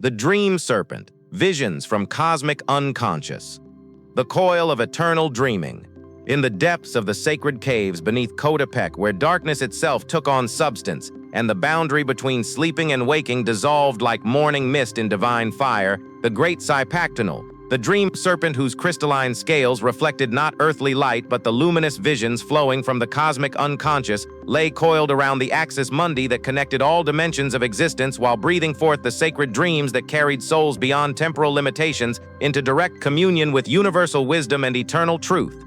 The Dream Serpent, Visions from Cosmic Unconscious. The Coil of Eternal Dreaming. In the depths of the sacred caves beneath Coatepec, where darkness itself took on substance, and the boundary between sleeping and waking dissolved like morning mist in divine fire, the great Cipactonal, the dream serpent whose crystalline scales reflected not earthly light but the luminous visions flowing from the cosmic unconscious, lay coiled around the axis Mundi that connected all dimensions of existence while breathing forth the sacred dreams that carried souls beyond temporal limitations into direct communion with universal wisdom and eternal truth.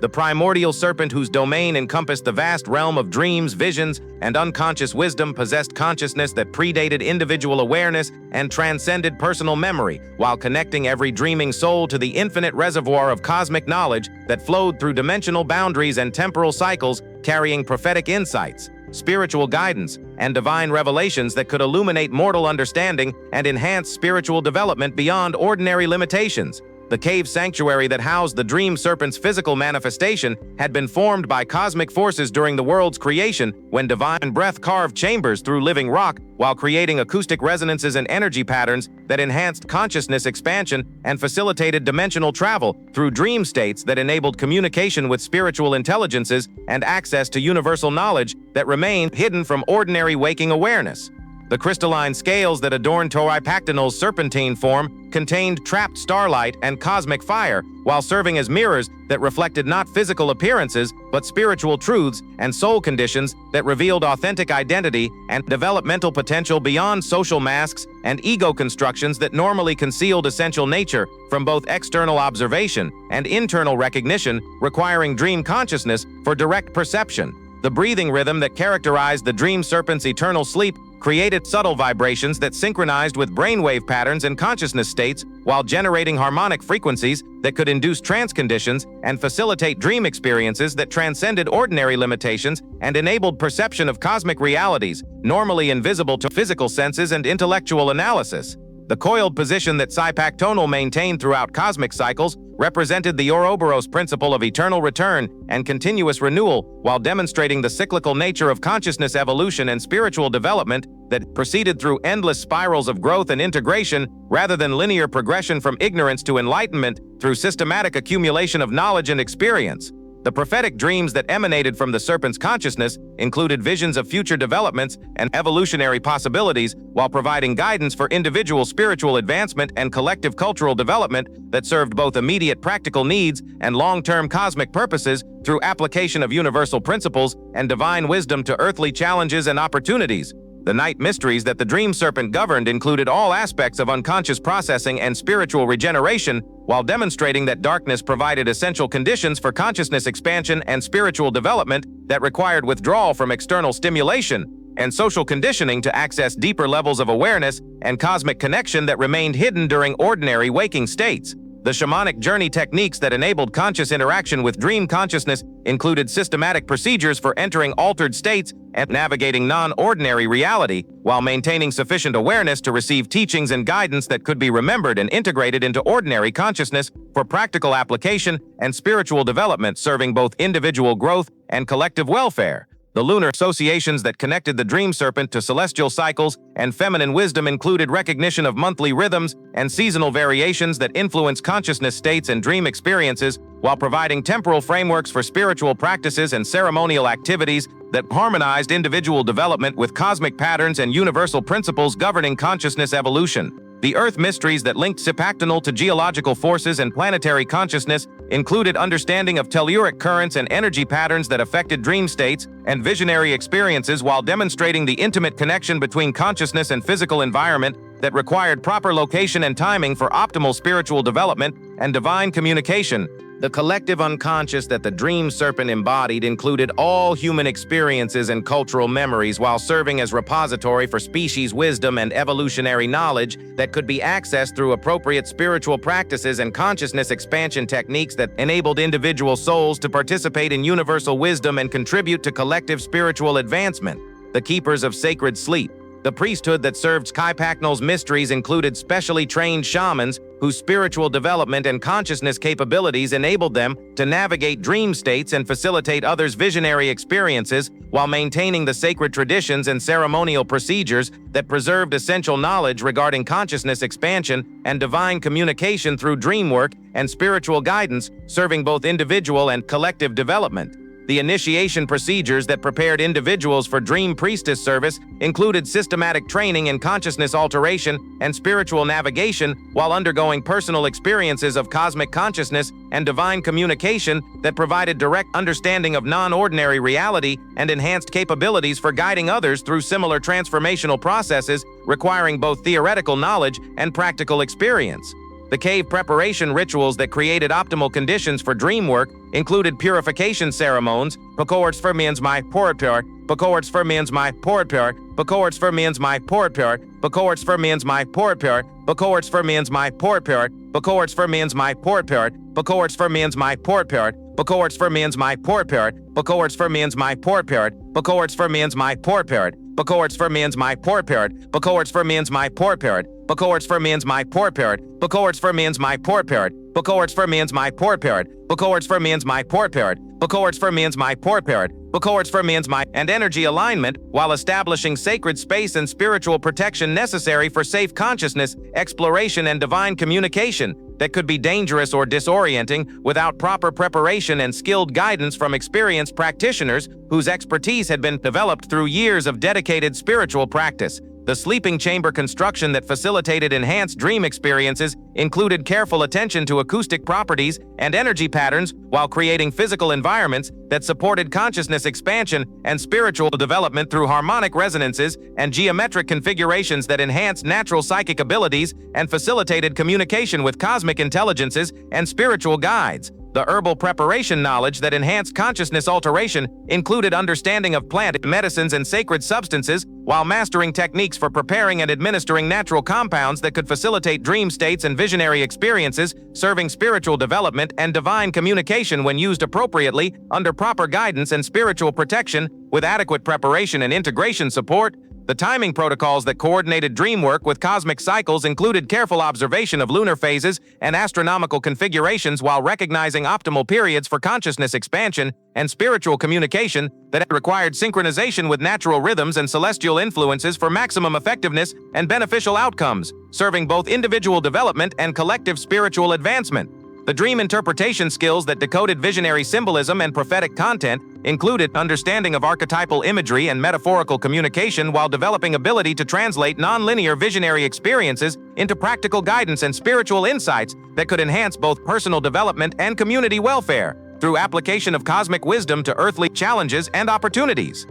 The primordial serpent whose domain encompassed the vast realm of dreams, visions, and unconscious wisdom possessed consciousness that predated individual awareness and transcended personal memory, while connecting every dreaming soul to the infinite reservoir of cosmic knowledge that flowed through dimensional boundaries and temporal cycles, carrying prophetic insights, spiritual guidance, and divine revelations that could illuminate mortal understanding and enhance spiritual development beyond ordinary limitations. The cave sanctuary that housed the Dream Serpent's physical manifestation had been formed by cosmic forces during the world's creation, when divine breath carved chambers through living rock while creating acoustic resonances and energy patterns that enhanced consciousness expansion and facilitated dimensional travel through dream states that enabled communication with spiritual intelligences and access to universal knowledge that remained hidden from ordinary waking awareness. The crystalline scales that adorned Cipactonal's serpentine form contained trapped starlight and cosmic fire, while serving as mirrors that reflected not physical appearances, but spiritual truths and soul conditions that revealed authentic identity and developmental potential beyond social masks and ego constructions that normally concealed essential nature from both external observation and internal recognition, requiring dream consciousness for direct perception. The breathing rhythm that characterized the Dream Serpent's eternal sleep created subtle vibrations that synchronized with brainwave patterns and consciousness states, while generating harmonic frequencies that could induce trance conditions and facilitate dream experiences that transcended ordinary limitations and enabled perception of cosmic realities, normally invisible to physical senses and intellectual analysis. The coiled position that Cipactonal maintained throughout cosmic cycles represented the Ouroboros principle of eternal return and continuous renewal, while demonstrating the cyclical nature of consciousness evolution and spiritual development that proceeded through endless spirals of growth and integration rather than linear progression from ignorance to enlightenment through systematic accumulation of knowledge and experience. The prophetic dreams that emanated from the serpent's consciousness included visions of future developments and evolutionary possibilities, while providing guidance for individual spiritual advancement and collective cultural development that served both immediate practical needs and long-term cosmic purposes through application of universal principles and divine wisdom to earthly challenges and opportunities. The night mysteries that the Dream Serpent governed included all aspects of unconscious processing and spiritual regeneration, while demonstrating that darkness provided essential conditions for consciousness expansion and spiritual development that required withdrawal from external stimulation and social conditioning to access deeper levels of awareness and cosmic connection that remained hidden during ordinary waking states. The shamanic journey techniques that enabled conscious interaction with dream consciousness included systematic procedures for entering altered states and navigating non-ordinary reality, while maintaining sufficient awareness to receive teachings and guidance that could be remembered and integrated into ordinary consciousness for practical application and spiritual development, serving both individual growth and collective welfare. The lunar associations that connected the Dream Serpent to celestial cycles and feminine wisdom included recognition of monthly rhythms and seasonal variations that influence consciousness states and dream experiences, while providing temporal frameworks for spiritual practices and ceremonial activities that harmonized individual development with cosmic patterns and universal principles governing consciousness evolution. The Earth mysteries that linked Cipactonal to geological forces and planetary consciousness included understanding of telluric currents and energy patterns that affected dream states and visionary experiences, while demonstrating the intimate connection between consciousness and physical environment that required proper location and timing for optimal spiritual development and divine communication. The collective unconscious that the Dream Serpent embodied included all human experiences and cultural memories, while serving as repository for species wisdom and evolutionary knowledge that could be accessed through appropriate spiritual practices and consciousness expansion techniques that enabled individual souls to participate in universal wisdom and contribute to collective spiritual advancement. The keepers of sacred sleep. The priesthood that served Cipactonal's mysteries included specially trained shamans whose spiritual development and consciousness capabilities enabled them to navigate dream states and facilitate others' visionary experiences while maintaining the sacred traditions and ceremonial procedures that preserved essential knowledge regarding consciousness expansion and divine communication through dream work and spiritual guidance, serving both individual and collective development. The initiation procedures that prepared individuals for dream priestess service included systematic training in consciousness alteration and spiritual navigation while undergoing personal experiences of cosmic consciousness and divine communication that provided direct understanding of non-ordinary reality and enhanced capabilities for guiding others through similar transformational processes requiring both theoretical knowledge and practical experience. The cave preparation rituals that created optimal conditions for dream work included purification ceremonies, Pakorts for means my portpur, Pakorts for means my portpur, Pakorts for means my portpur, Pakorts for means my portpur, Pakorts for means my portpur, Pakorts for means my portpur, Pakorts for means my portpur, Pakorts for means my portpur, Pakorts for means my portpur, Pakorts for means my portpur, Pakorts for means my portpur, Pakorts for means my portpur, Pakorts for means my portpur, Pakorts for means my portpur, Pakorts for means my portpur, Pakorts for means my portpur, Pakorts for means my portpur, Pakorts for means my and energy alignment while establishing sacred space and spiritual protection necessary for safe consciousness, exploration and divine communication that could be dangerous or disorienting without proper preparation and skilled guidance from experienced practitioners whose expertise had been developed through years of dedicated spiritual practice. The sleeping chamber construction that facilitated enhanced dream experiences included careful attention to acoustic properties and energy patterns while creating physical environments that supported consciousness expansion and spiritual development through harmonic resonances and geometric configurations that enhanced natural psychic abilities and facilitated communication with cosmic intelligences and spiritual guides. The herbal preparation knowledge that enhanced consciousness alteration included understanding of plant medicines and sacred substances, while mastering techniques for preparing and administering natural compounds that could facilitate dream states and visionary experiences, serving spiritual development and divine communication when used appropriately, under proper guidance and spiritual protection, with adequate preparation and integration support. The timing protocols that coordinated dream work with cosmic cycles included careful observation of lunar phases and astronomical configurations while recognizing optimal periods for consciousness expansion and spiritual communication that required synchronization with natural rhythms and celestial influences for maximum effectiveness and beneficial outcomes, serving both individual development and collective spiritual advancement. The dream interpretation skills that decoded visionary symbolism and prophetic content included understanding of archetypal imagery and metaphorical communication while developing ability to translate nonlinear visionary experiences into practical guidance and spiritual insights that could enhance both personal development and community welfare through application of cosmic wisdom to earthly challenges and opportunities.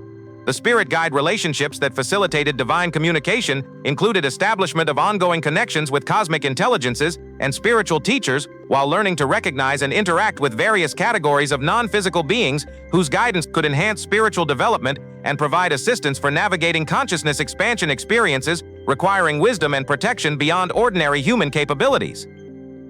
The spirit guide relationships that facilitated divine communication included establishment of ongoing connections with cosmic intelligences and spiritual teachers while learning to recognize and interact with various categories of non-physical beings whose guidance could enhance spiritual development and provide assistance for navigating consciousness expansion experiences requiring wisdom and protection beyond ordinary human capabilities.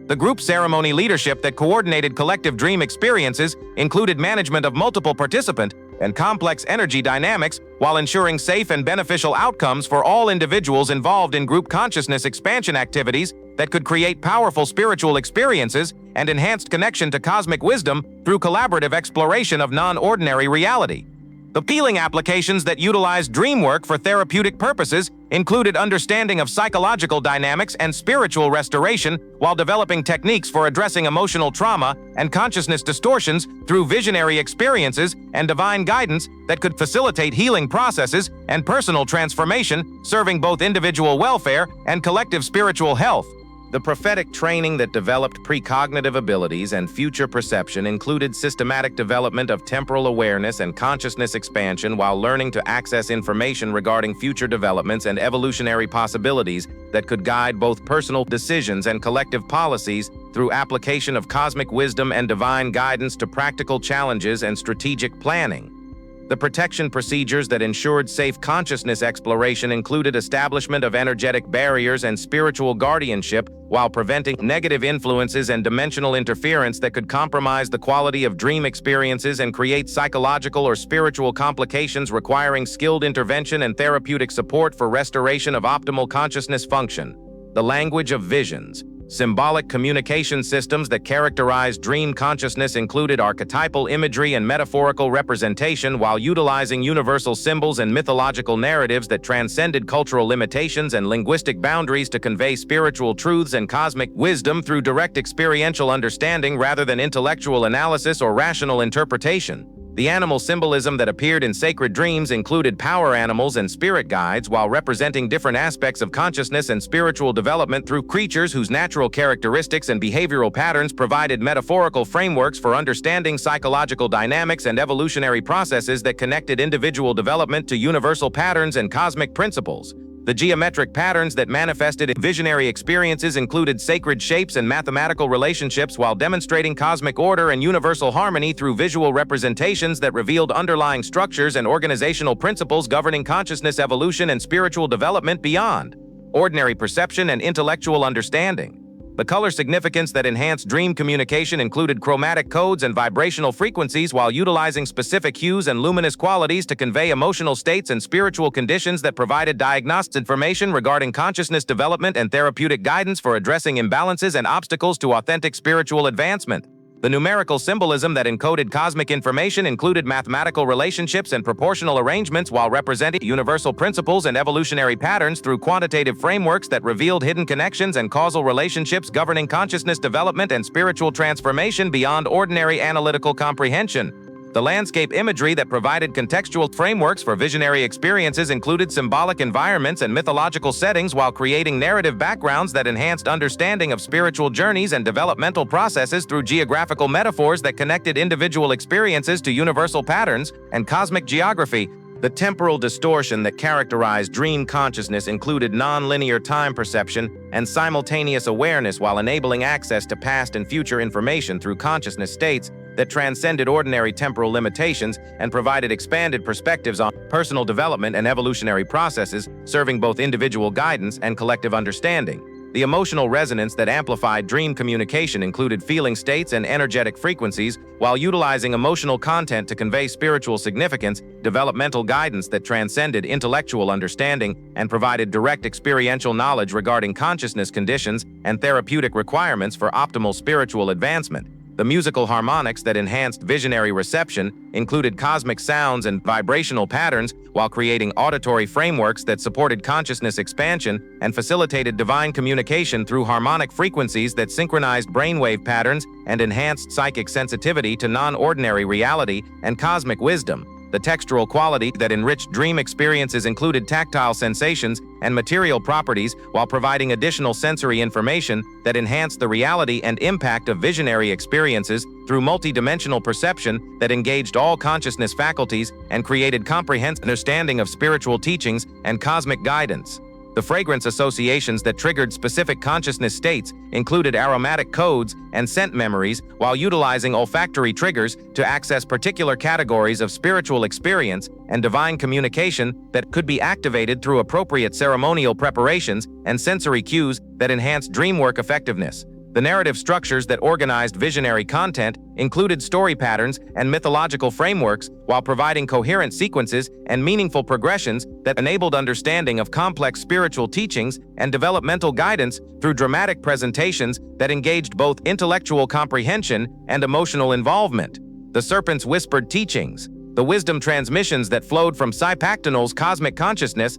The group ceremony leadership that coordinated collective dream experiences included management of multiple participant and complex energy dynamics while ensuring safe and beneficial outcomes for all individuals involved in group consciousness expansion activities that could create powerful spiritual experiences and enhanced connection to cosmic wisdom through collaborative exploration of non-ordinary reality. The healing applications that utilized dream work for therapeutic purposes included understanding of psychological dynamics and spiritual restoration while developing techniques for addressing emotional trauma and consciousness distortions through visionary experiences and divine guidance that could facilitate healing processes and personal transformation, serving both individual welfare and collective spiritual health. The prophetic training that developed precognitive abilities and future perception included systematic development of temporal awareness and consciousness expansion while learning to access information regarding future developments and evolutionary possibilities that could guide both personal decisions and collective policies through application of cosmic wisdom and divine guidance to practical challenges and strategic planning. The protection procedures that ensured safe consciousness exploration included establishment of energetic barriers and spiritual guardianship while preventing negative influences and dimensional interference that could compromise the quality of dream experiences and create psychological or spiritual complications requiring skilled intervention and therapeutic support for restoration of optimal consciousness function. The language of visions. Symbolic communication systems that characterize dream consciousness included archetypal imagery and metaphorical representation while utilizing universal symbols and mythological narratives that transcended cultural limitations and linguistic boundaries to convey spiritual truths and cosmic wisdom through direct experiential understanding rather than intellectual analysis or rational interpretation. The animal symbolism that appeared in sacred dreams included power animals and spirit guides while representing different aspects of consciousness and spiritual development through creatures whose natural characteristics and behavioral patterns provided metaphorical frameworks for understanding psychological dynamics and evolutionary processes that connected individual development to universal patterns and cosmic principles. The geometric patterns that manifested in visionary experiences included sacred shapes and mathematical relationships while demonstrating cosmic order and universal harmony through visual representations that revealed underlying structures and organizational principles governing consciousness evolution and spiritual development beyond ordinary perception and intellectual understanding. The color significance that enhanced dream communication included chromatic codes and vibrational frequencies while utilizing specific hues and luminous qualities to convey emotional states and spiritual conditions that provided diagnostic information regarding consciousness development and therapeutic guidance for addressing imbalances and obstacles to authentic spiritual advancement. The numerical symbolism that encoded cosmic information included mathematical relationships and proportional arrangements while representing universal principles and evolutionary patterns through quantitative frameworks that revealed hidden connections and causal relationships governing consciousness development and spiritual transformation beyond ordinary analytical comprehension. The landscape imagery that provided contextual frameworks for visionary experiences included symbolic environments and mythological settings while creating narrative backgrounds that enhanced understanding of spiritual journeys and developmental processes through geographical metaphors that connected individual experiences to universal patterns and cosmic geography. The temporal distortion that characterized dream consciousness included non-linear time perception and simultaneous awareness while enabling access to past and future information through consciousness states that transcended ordinary temporal limitations and provided expanded perspectives on personal development and evolutionary processes, serving both individual guidance and collective understanding. The emotional resonance that amplified dream communication included feeling states and energetic frequencies, while utilizing emotional content to convey spiritual significance, developmental guidance that transcended intellectual understanding, and provided direct experiential knowledge regarding consciousness conditions and therapeutic requirements for optimal spiritual advancement. The musical harmonics that enhanced visionary reception included cosmic sounds and vibrational patterns while creating auditory frameworks that supported consciousness expansion and facilitated divine communication through harmonic frequencies that synchronized brainwave patterns and enhanced psychic sensitivity to non-ordinary reality and cosmic wisdom. The textural quality that enriched dream experiences included tactile sensations and material properties while providing additional sensory information that enhanced the reality and impact of visionary experiences through multidimensional perception that engaged all consciousness faculties and created comprehensive understanding of spiritual teachings and cosmic guidance. The fragrance associations that triggered specific consciousness states included aromatic codes and scent memories while utilizing olfactory triggers to access particular categories of spiritual experience and divine communication that could be activated through appropriate ceremonial preparations and sensory cues that enhanced dream work effectiveness. The narrative structures that organized visionary content included story patterns and mythological frameworks while providing coherent sequences and meaningful progressions that enabled understanding of complex spiritual teachings and developmental guidance through dramatic presentations that engaged both intellectual comprehension and emotional involvement. The serpent's whispered teachings, the wisdom transmissions that flowed from Cipactonal's cosmic consciousness,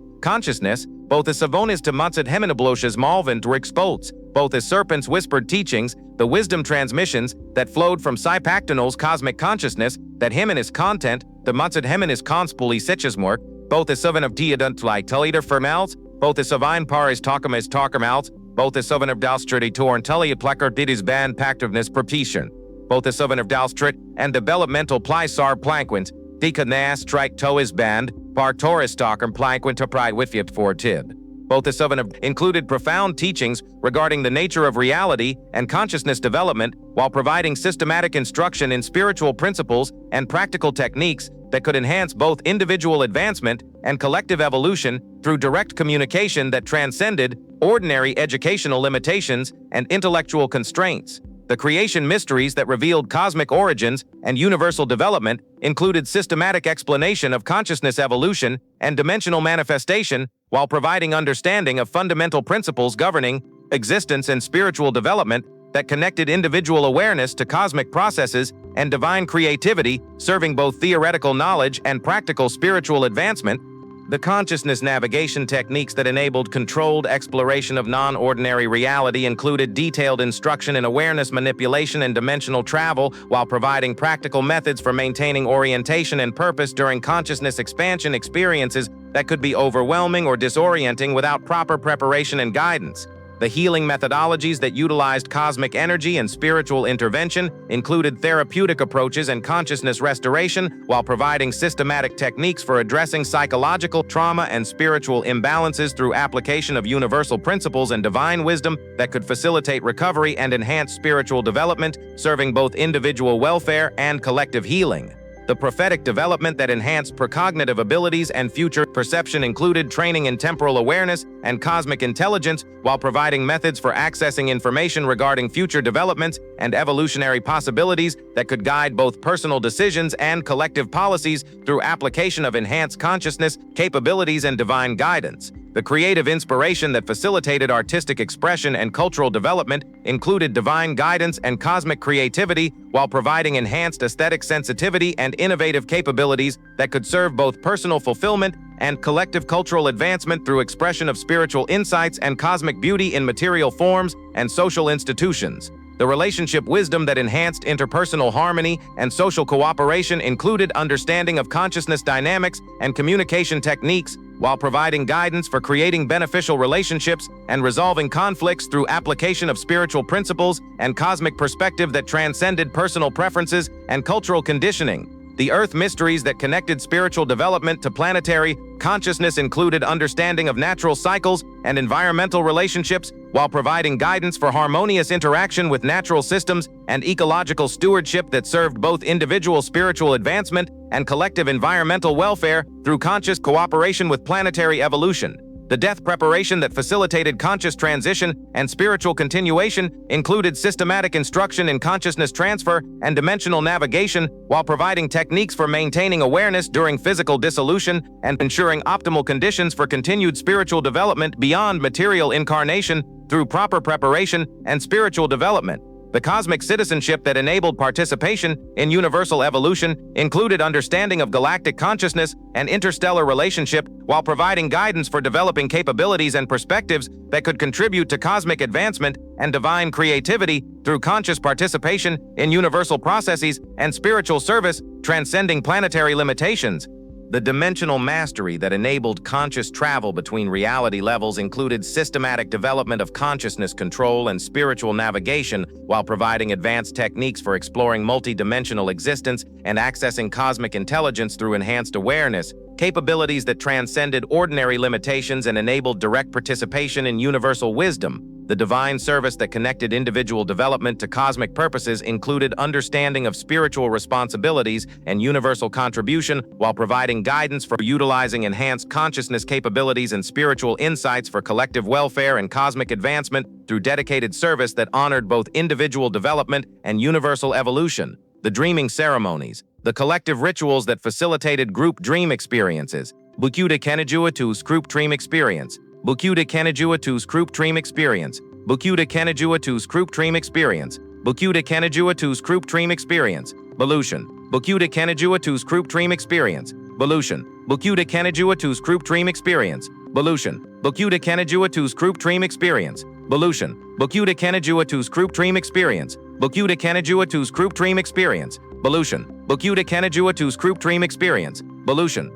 both as Savonis to Matzat Heminablosha's Malvin to Expulse, both as serpent's whispered teachings, the wisdom transmissions that flowed from Cipactonal's cosmic consciousness, that Heminis content, the Matzat Heminis Conspuli Sitchesmork, both as Sovan of Diadunt like Tullida Fermals, both as Savine Paris Takamis Takamals, both as Sovan of Dalstridi Torn Tulliad Placard Didis Band Pactiveness Propitian, both as Sovan of Dalstrit and developmental Plysar Planquint, Dika Nas Trike Tois Band, Par Taurus Stalker Planquint to Pride Witfiat for Tid. Both the Seven included profound teachings regarding the nature of reality and consciousness development while providing systematic instruction in spiritual principles and practical techniques that could enhance both individual advancement and collective evolution through direct communication that transcended ordinary educational limitations and intellectual constraints. The creation mysteries that revealed cosmic origins and universal development included systematic explanation of consciousness evolution and dimensional manifestation while providing understanding of fundamental principles governing existence and spiritual development that connected individual awareness to cosmic processes and divine creativity, serving both theoretical knowledge and practical spiritual advancement. The consciousness navigation techniques that enabled controlled exploration of non-ordinary reality included detailed instruction in awareness manipulation and dimensional travel, while providing practical methods for maintaining orientation and purpose during consciousness expansion experiences that could be overwhelming or disorienting without proper preparation and guidance. The healing methodologies that utilized cosmic energy and spiritual intervention included therapeutic approaches and consciousness restoration, while providing systematic techniques for addressing psychological trauma and spiritual imbalances through application of universal principles and divine wisdom that could facilitate recovery and enhance spiritual development, serving both individual welfare and collective healing. The prophetic development that enhanced precognitive abilities and future perception included training in temporal awareness and cosmic intelligence, while providing methods for accessing information regarding future developments and evolutionary possibilities that could guide both personal decisions and collective policies through application of enhanced consciousness, capabilities, and divine guidance. The creative inspiration that facilitated artistic expression and cultural development included divine guidance and cosmic creativity, while providing enhanced aesthetic sensitivity and innovative capabilities that could serve both personal fulfillment and collective cultural advancement through expression of spiritual insights and cosmic beauty in material forms and social institutions. The relationship wisdom that enhanced interpersonal harmony and social cooperation included understanding of consciousness dynamics and communication techniques, while providing guidance for creating beneficial relationships and resolving conflicts through application of spiritual principles and cosmic perspective that transcended personal preferences and cultural conditioning. The earth mysteries that connected spiritual development to planetary consciousness included understanding of natural cycles and environmental relationships, while providing guidance for harmonious interaction with natural systems and ecological stewardship that served both individual spiritual advancement and collective environmental welfare through conscious cooperation with planetary evolution. The death preparation that facilitated conscious transition and spiritual continuation included systematic instruction in consciousness transfer and dimensional navigation, while providing techniques for maintaining awareness during physical dissolution and ensuring optimal conditions for continued spiritual development beyond material incarnation through proper preparation and spiritual development. The cosmic citizenship that enabled participation in universal evolution included understanding of galactic consciousness and interstellar relationship, while providing guidance for developing capabilities and perspectives that could contribute to cosmic advancement and divine creativity through conscious participation in universal processes and spiritual service, transcending planetary limitations. The dimensional mastery that enabled conscious travel between reality levels included systematic development of consciousness control and spiritual navigation, while providing advanced techniques for exploring multi-dimensional existence and accessing cosmic intelligence through enhanced awareness, capabilities that transcended ordinary limitations and enabled direct participation in universal wisdom. The divine service that connected individual development to cosmic purposes included understanding of spiritual responsibilities and universal contribution, while providing guidance for utilizing enhanced consciousness capabilities and spiritual insights for collective welfare and cosmic advancement through dedicated service that honored both individual development and universal evolution. The dreaming ceremonies, the collective rituals that facilitated group dream experiences. Beaucoup de Kennejuatus group dream experience. Beaucoup de Kennejuatus group dream experience. Beaucoup de Kennejuatus group dream experience. Beaucoup de Kennejuatus group dream experience. Volution. Beaucoup de Kennejuatus group dream experience. Volution. Beaucoup de Kennejuatus group dream experience. Volution. Beaucoup de Kennejuatus group dream experience. Volution. Beaucoup de Kennejuatus group dream experience. Beaucoup de Kennejuatus group dream experience. Volution. Beaucoup de Kennejuatus group dream experience. Volution.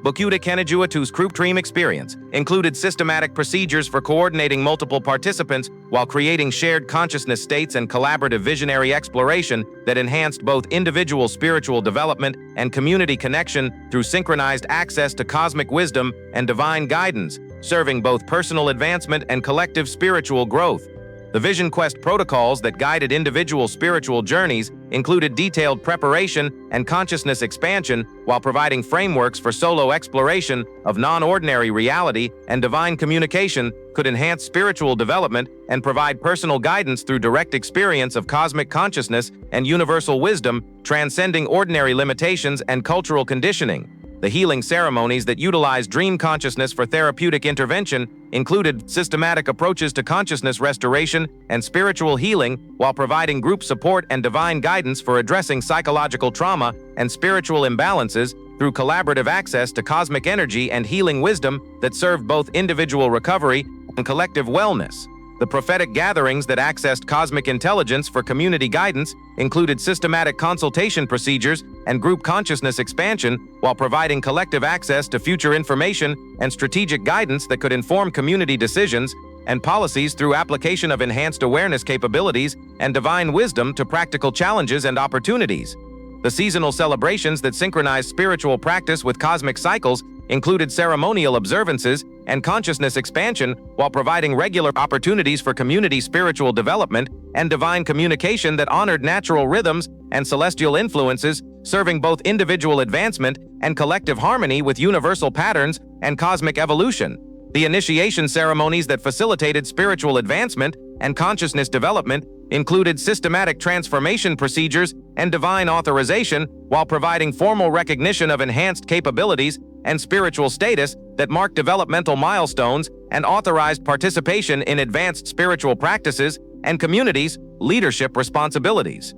Beaucoup de Kennejuatus group dream experience included systematic procedures for coordinating multiple participants while creating shared consciousness states and collaborative visionary exploration that enhanced both individual spiritual development and community connection through synchronized access to cosmic wisdom and divine guidance, serving both personal advancement and collective spiritual growth. The Vision Quest protocols that guided individual spiritual journeys included detailed preparation and consciousness expansion, while providing frameworks for solo exploration of non-ordinary reality and divine communication could enhance spiritual development and provide personal guidance through direct experience of cosmic consciousness and universal wisdom, transcending ordinary limitations and cultural conditioning. The healing ceremonies that utilized dream consciousness for therapeutic intervention included systematic approaches to consciousness restoration and spiritual healing, while providing group support and divine guidance for addressing psychological trauma and spiritual imbalances through collaborative access to cosmic energy and healing wisdom that served both individual recovery and collective wellness. The prophetic gatherings that accessed cosmic intelligence for community guidance included systematic consultation procedures and group consciousness expansion, while providing collective access to future information and strategic guidance that could inform community decisions and policies through application of enhanced awareness capabilities and divine wisdom to practical challenges and opportunities. The seasonal celebrations that synchronized spiritual practice with cosmic cycles included ceremonial observances and consciousness expansion, while providing regular opportunities for community spiritual development and divine communication that honored natural rhythms and celestial influences, serving both individual advancement and collective harmony with universal patterns and cosmic evolution. The initiation ceremonies that facilitated spiritual advancement and consciousness development included systematic transformation procedures and divine authorization, while providing formal recognition of enhanced capabilities and spiritual status that marked developmental milestones and authorized participation in advanced spiritual practices and communities' leadership responsibilities.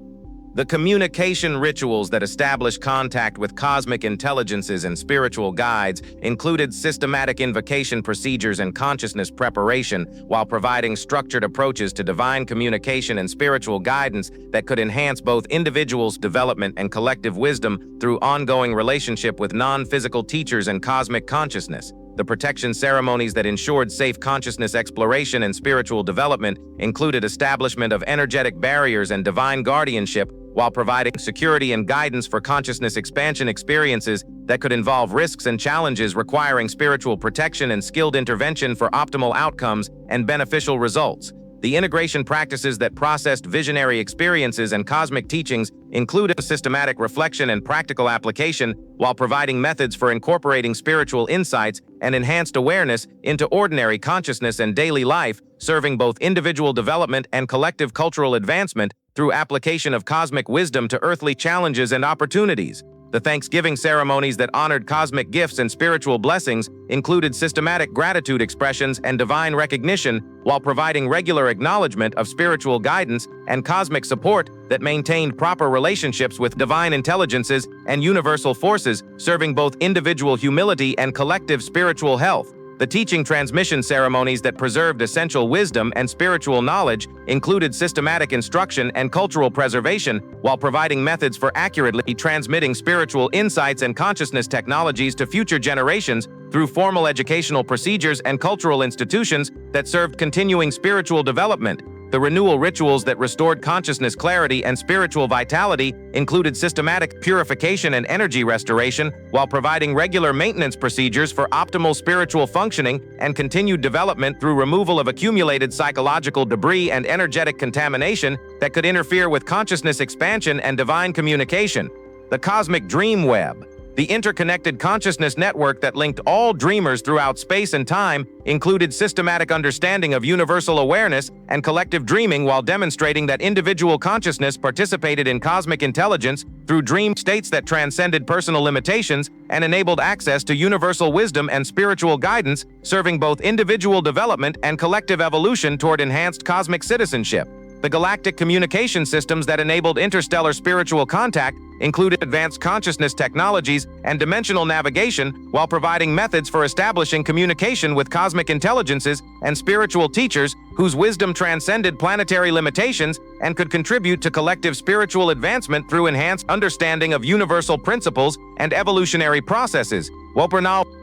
The communication rituals that establish contact with cosmic intelligences and spiritual guides included systematic invocation procedures and consciousness preparation, while providing structured approaches to divine communication and spiritual guidance that could enhance both individuals' development and collective wisdom through ongoing relationship with non-physical teachers and cosmic consciousness. The protection ceremonies that ensured safe consciousness exploration and spiritual development included establishment of energetic barriers and divine guardianship, while providing security and guidance for consciousness expansion experiences that could involve risks and challenges requiring spiritual protection and skilled intervention for optimal outcomes and beneficial results. The integration practices that processed visionary experiences and cosmic teachings included systematic reflection and practical application, while providing methods for incorporating spiritual insights and enhanced awareness into ordinary consciousness and daily life, serving both individual development and collective cultural advancement through application of cosmic wisdom to earthly challenges and opportunities. The Thanksgiving ceremonies that honored cosmic gifts and spiritual blessings included systematic gratitude expressions and divine recognition, while providing regular acknowledgement of spiritual guidance and cosmic support that maintained proper relationships with divine intelligences and universal forces, serving both individual humility and collective spiritual health. The teaching transmission ceremonies that preserved essential wisdom and spiritual knowledge included systematic instruction and cultural preservation, while providing methods for accurately transmitting spiritual insights and consciousness technologies to future generations through formal educational procedures and cultural institutions that served continuing spiritual development. The renewal rituals that restored consciousness clarity and spiritual vitality included systematic purification and energy restoration, while providing regular maintenance procedures for optimal spiritual functioning and continued development through removal of accumulated psychological debris and energetic contamination that could interfere with consciousness expansion and divine communication. The Cosmic Dream Web, the interconnected consciousness network that linked all dreamers throughout space and time, included systematic understanding of universal awareness and collective dreaming, while demonstrating that individual consciousness participated in cosmic intelligence through dream states that transcended personal limitations and enabled access to universal wisdom and spiritual guidance, serving both individual development and collective evolution toward enhanced cosmic citizenship. The galactic communication systems that enabled interstellar spiritual contact included advanced consciousness technologies and dimensional navigation, while providing methods for establishing communication with cosmic intelligences and spiritual teachers whose wisdom transcended planetary limitations and could contribute to collective spiritual advancement through enhanced understanding of universal principles and evolutionary processes.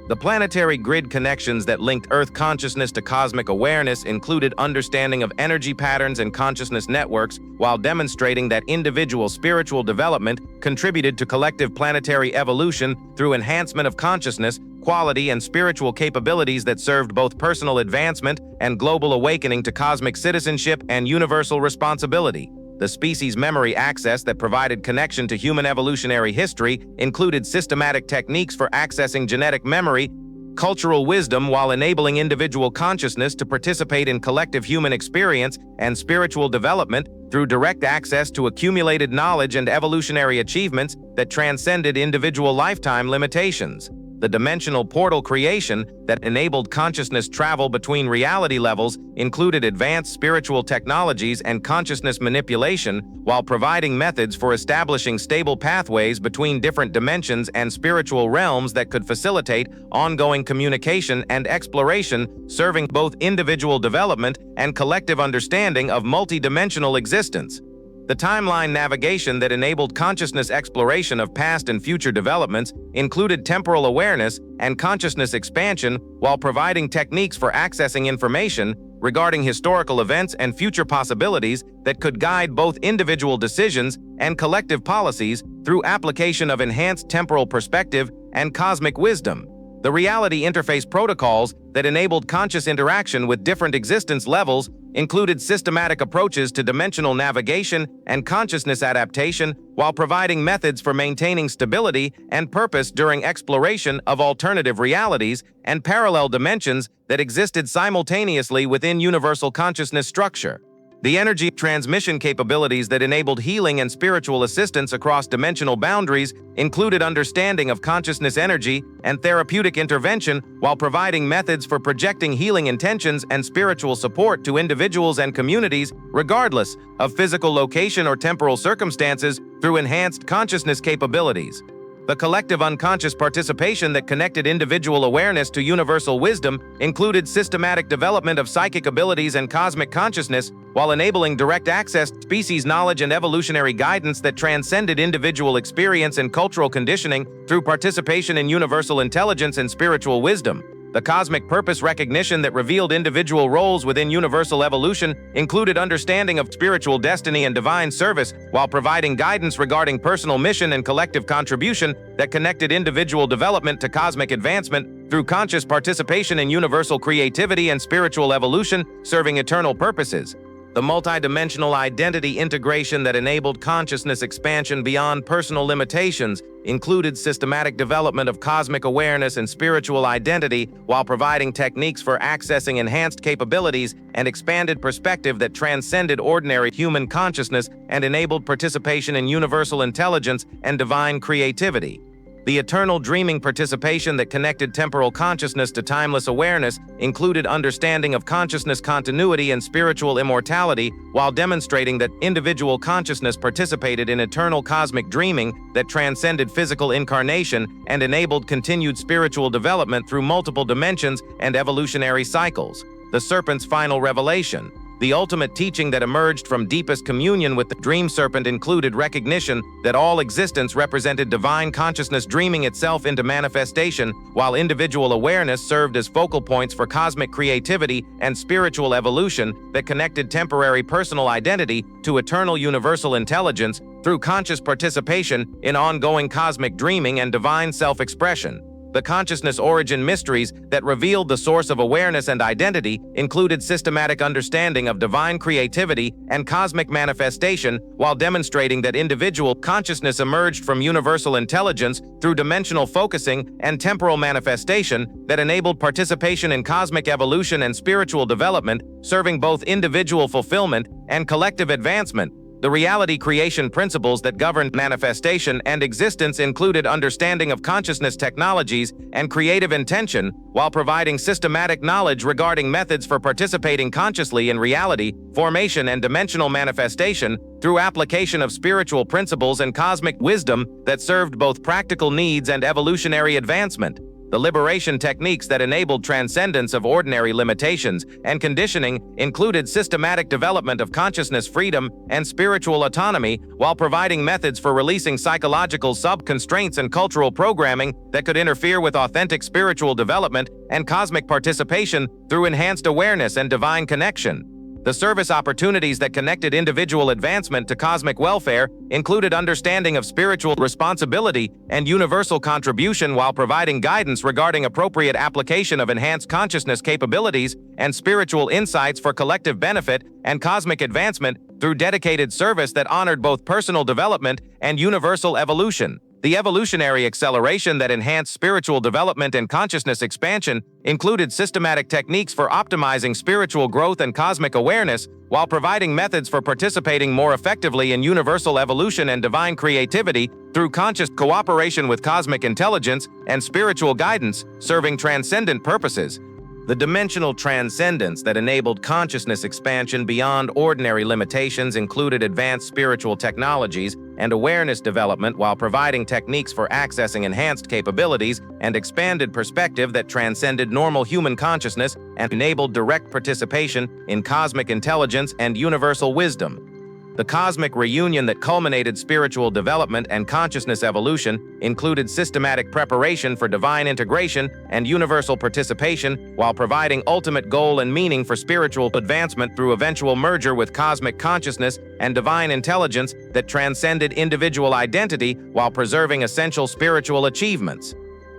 The planetary grid connections that linked Earth consciousness to cosmic awareness included understanding of energy patterns and consciousness networks, while demonstrating that individual spiritual development contributed to collective planetary evolution through enhancement of consciousness, quality, and spiritual capabilities that served both personal advancement and global awakening to cosmic citizenship and universal responsibility. The species memory access that provided connection to human evolutionary history included systematic techniques for accessing genetic memory cultural wisdom while enabling individual consciousness to participate in collective human experience and spiritual development through direct access to accumulated knowledge and evolutionary achievements that transcended individual lifetime limitations. The dimensional portal creation that enabled consciousness travel between reality levels included advanced spiritual technologies and consciousness manipulation, while providing methods for establishing stable pathways between different dimensions and spiritual realms that could facilitate ongoing communication and exploration, serving both individual development and collective understanding of multidimensional existence. The timeline navigation that enabled consciousness exploration of past and future developments included temporal awareness and consciousness expansion, while providing techniques for accessing information regarding historical events and future possibilities that could guide both individual decisions and collective policies through application of enhanced temporal perspective and cosmic wisdom. The reality interface protocols that enabled conscious interaction with different existence levels included systematic approaches to dimensional navigation and consciousness adaptation, while providing methods for maintaining stability and purpose during exploration of alternative realities and parallel dimensions that existed simultaneously within universal consciousness structure. The energy transmission capabilities that enabled healing and spiritual assistance across dimensional boundaries included understanding of consciousness energy and therapeutic intervention, while providing methods for projecting healing intentions and spiritual support to individuals and communities, regardless of physical location or temporal circumstances, through enhanced consciousness capabilities. The collective unconscious participation that connected individual awareness to universal wisdom included systematic development of psychic abilities and cosmic consciousness, while enabling direct access to species knowledge and evolutionary guidance that transcended individual experience and cultural conditioning through participation in universal intelligence and spiritual wisdom. The cosmic purpose recognition that revealed individual roles within universal evolution included understanding of spiritual destiny and divine service, while providing guidance regarding personal mission and collective contribution that connected individual development to cosmic advancement through conscious participation in universal creativity and spiritual evolution, serving eternal purposes. The multidimensional identity integration that enabled consciousness expansion beyond personal limitations included systematic development of cosmic awareness and spiritual identity, while providing techniques for accessing enhanced capabilities and expanded perspective that transcended ordinary human consciousness and enabled participation in universal intelligence and divine creativity. The eternal dreaming participation that connected temporal consciousness to timeless awareness included understanding of consciousness continuity and spiritual immortality, while demonstrating that individual consciousness participated in eternal cosmic dreaming that transcended physical incarnation and enabled continued spiritual development through multiple dimensions and evolutionary cycles. The Serpent's final revelation. The ultimate teaching that emerged from deepest communion with the Dream Serpent included recognition that all existence represented divine consciousness dreaming itself into manifestation, while individual awareness served as focal points for cosmic creativity and spiritual evolution that connected temporary personal identity to eternal universal intelligence through conscious participation in ongoing cosmic dreaming and divine self-expression. The consciousness origin mysteries that revealed the source of awareness and identity included systematic understanding of divine creativity and cosmic manifestation, while demonstrating that individual consciousness emerged from universal intelligence through dimensional focusing and temporal manifestation that enabled participation in cosmic evolution and spiritual development, serving both individual fulfillment and collective advancement. The reality creation principles that governed manifestation and existence included understanding of consciousness technologies and creative intention, while providing systematic knowledge regarding methods for participating consciously in reality, formation and dimensional manifestation through application of spiritual principles and cosmic wisdom that served both practical needs and evolutionary advancement. The liberation techniques that enabled transcendence of ordinary limitations and conditioning included systematic development of consciousness freedom and spiritual autonomy, while providing methods for releasing psychological sub-constraints and cultural programming that could interfere with authentic spiritual development and cosmic participation through enhanced awareness and divine connection. The service opportunities that connected individual advancement to cosmic welfare included understanding of spiritual responsibility and universal contribution, while providing guidance regarding appropriate application of enhanced consciousness capabilities and spiritual insights for collective benefit and cosmic advancement through dedicated service that honored both personal development and universal evolution. The evolutionary acceleration that enhanced spiritual development and consciousness expansion included systematic techniques for optimizing spiritual growth and cosmic awareness, while providing methods for participating more effectively in universal evolution and divine creativity through conscious cooperation with cosmic intelligence and spiritual guidance, serving transcendent purposes. The dimensional transcendence that enabled consciousness expansion beyond ordinary limitations included advanced spiritual technologies and awareness development, while providing techniques for accessing enhanced capabilities and expanded perspective that transcended normal human consciousness and enabled direct participation in cosmic intelligence and universal wisdom. The cosmic reunion that culminated spiritual development and consciousness evolution included systematic preparation for divine integration and universal participation, while providing ultimate goal and meaning for spiritual advancement through eventual merger with cosmic consciousness and divine intelligence that transcended individual identity while preserving essential spiritual achievements.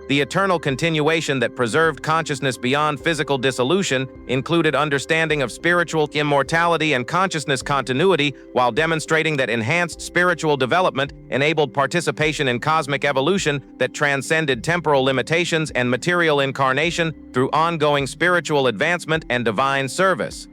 The eternal continuation that preserved consciousness beyond physical dissolution included understanding of spiritual immortality and consciousness continuity, while demonstrating that enhanced spiritual development enabled participation in cosmic evolution that transcended temporal limitations and material incarnation through ongoing spiritual advancement and divine service.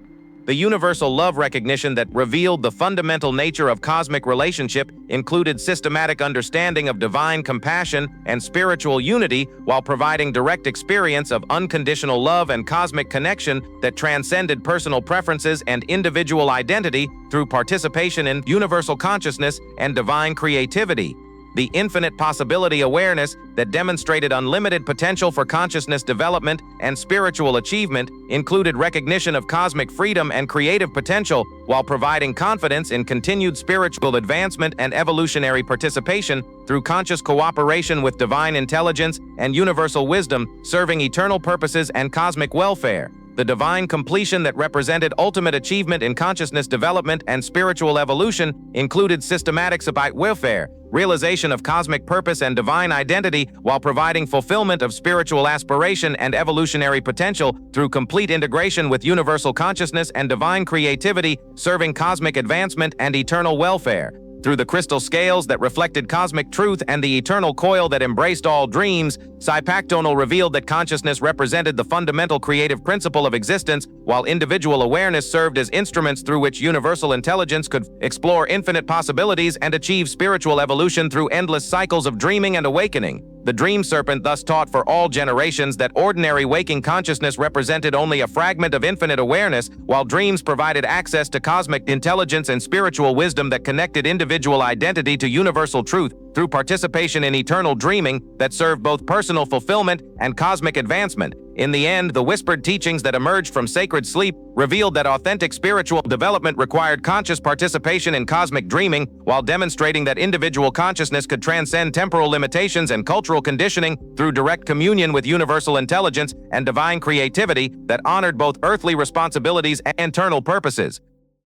The universal love recognition that revealed the fundamental nature of cosmic relationship included systematic understanding of divine compassion and spiritual unity, while providing direct experience of unconditional love and cosmic connection that transcended personal preferences and individual identity through participation in universal consciousness and divine creativity. The infinite possibility awareness that demonstrated unlimited potential for consciousness development and spiritual achievement included recognition of cosmic freedom and creative potential, while providing confidence in continued spiritual advancement and evolutionary participation through conscious cooperation with divine intelligence and universal wisdom, serving eternal purposes and cosmic welfare. The divine completion that represented ultimate achievement in consciousness development and spiritual evolution included systematic Cipactonal welfare, realization of cosmic purpose and divine identity, while providing fulfillment of spiritual aspiration and evolutionary potential through complete integration with universal consciousness and divine creativity, serving cosmic advancement and eternal welfare. Through the crystal scales that reflected cosmic truth and the eternal coil that embraced all dreams, Cipactonal revealed that consciousness represented the fundamental creative principle of existence, while individual awareness served as instruments through which universal intelligence could explore infinite possibilities and achieve spiritual evolution through endless cycles of dreaming and awakening. The Dream Serpent thus taught for all generations that ordinary waking consciousness represented only a fragment of infinite awareness, while dreams provided access to cosmic intelligence and spiritual wisdom that connected individual identity to universal truth through participation in eternal dreaming that served both personal fulfillment and cosmic advancement. In the end, the whispered teachings that emerged from sacred sleep revealed that authentic spiritual development required conscious participation in cosmic dreaming, while demonstrating that individual consciousness could transcend temporal limitations and cultural conditioning through direct communion with universal intelligence and divine creativity that honored both earthly responsibilities and eternal purposes.